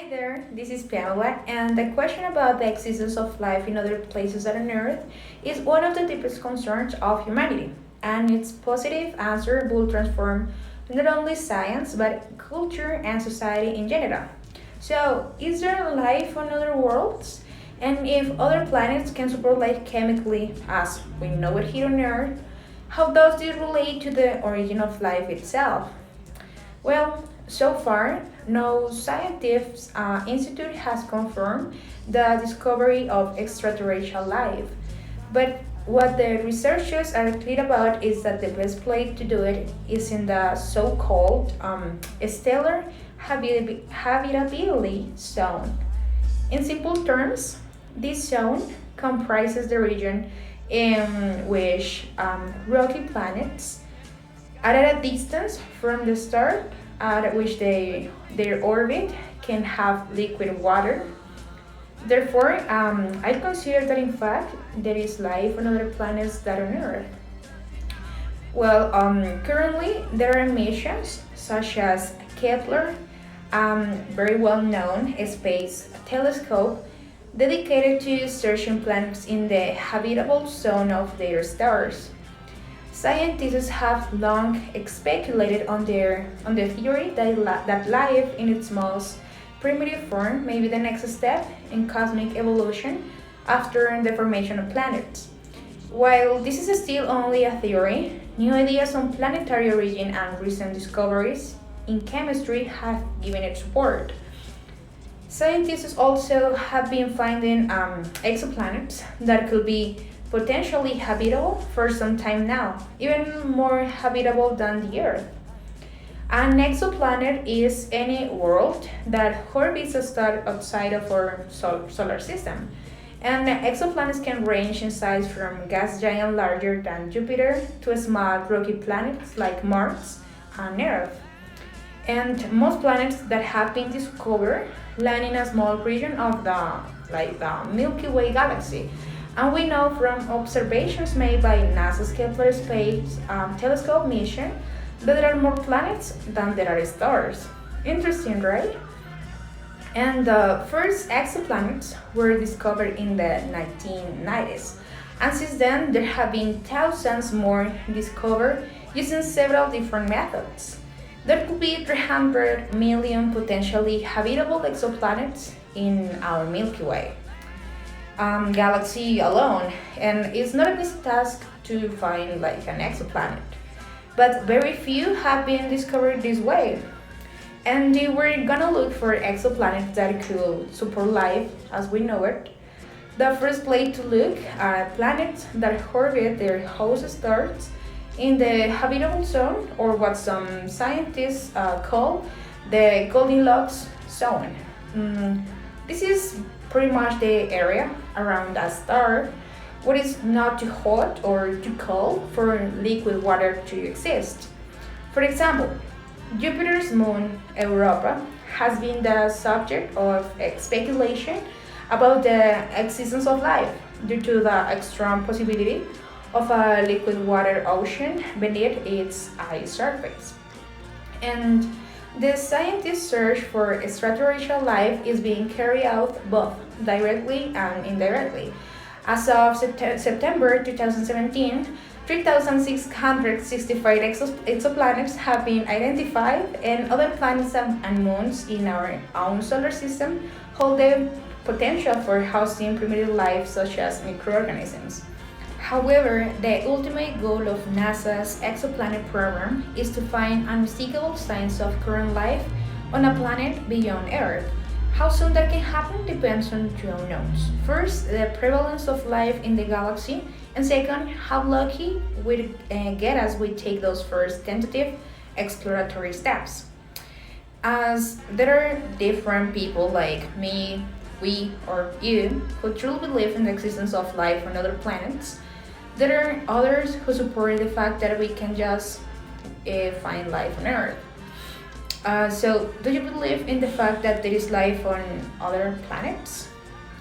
there, this is Pamela, and the question about the existence of life in other places than Earth is one of the deepest concerns of humanity, and its positive answer will transform not only science but culture and society in general. So, is there life on other worlds? And if other planets can support life chemically as we know it here on Earth, how does this relate to the origin of life itself? Well, so far, no scientific institute has confirmed the discovery of extraterrestrial life. But what the researchers are clear about is that the best place to do it is in the so called stellar habitability zone. In simple terms, this zone comprises the region in which rocky planets are at a distance from the star at which their orbit can have liquid water. Therefore, I consider that in fact there is life on other planets than on Earth. Well, currently there are missions such as Kepler, very well known space telescope dedicated to searching planets in the habitable zone of their stars. Scientists have long speculated on the theory that life in its most primitive form may be the next step in cosmic evolution after the formation of planets. While this is still only a theory, new ideas on planetary origin and recent discoveries in chemistry have given it support. Scientists also have been finding exoplanets that could be potentially habitable for some time now, even more habitable than the Earth. An exoplanet is any world that orbits a star outside of our solar system. And exoplanets can range in size from gas giant larger than Jupiter to small rocky planets like Mars and Earth. And most planets that have been discovered land in a small region of the Milky Way galaxy. And we know from observations made by NASA's Kepler Space Telescope mission that there are more planets than there are stars. Interesting, right? And the first exoplanets were discovered in the 1990s. And since then, there have been thousands more discovered using several different methods. There could be 300 million potentially habitable exoplanets in our Milky Way galaxy alone, and it's not an easy task to find like an exoplanet. But very few have been discovered this way. And they were gonna look for exoplanets that could support life as we know it. The first place to look are planets that orbit their host stars in the habitable zone, or what some scientists call the Goldilocks zone. This is pretty much the area around a star where it's not too hot or too cold for liquid water to exist. For example, Jupiter's moon Europa has been the subject of speculation about the existence of life due to the strong possibility of a liquid water ocean beneath its ice surface. And the scientists' search for extraterrestrial life is being carried out both directly and indirectly. As of September 2017, 3,665 exoplanets have been identified, and other planets and moons in our own solar system hold the potential for hosting primitive life such as microorganisms. However, the ultimate goal of NASA's exoplanet program is to find unmistakable signs of current life on a planet beyond Earth. How soon that can happen depends on two unknowns. First, the prevalence of life in the galaxy, and second, how lucky we get as we take those first tentative exploratory steps. As there are different people like me, we, or you who truly believe in the existence of life on other planets, there are others who support the fact that we can just find life on Earth. So, do you believe in the fact that there is life on other planets?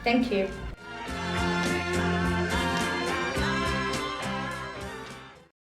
Thank you.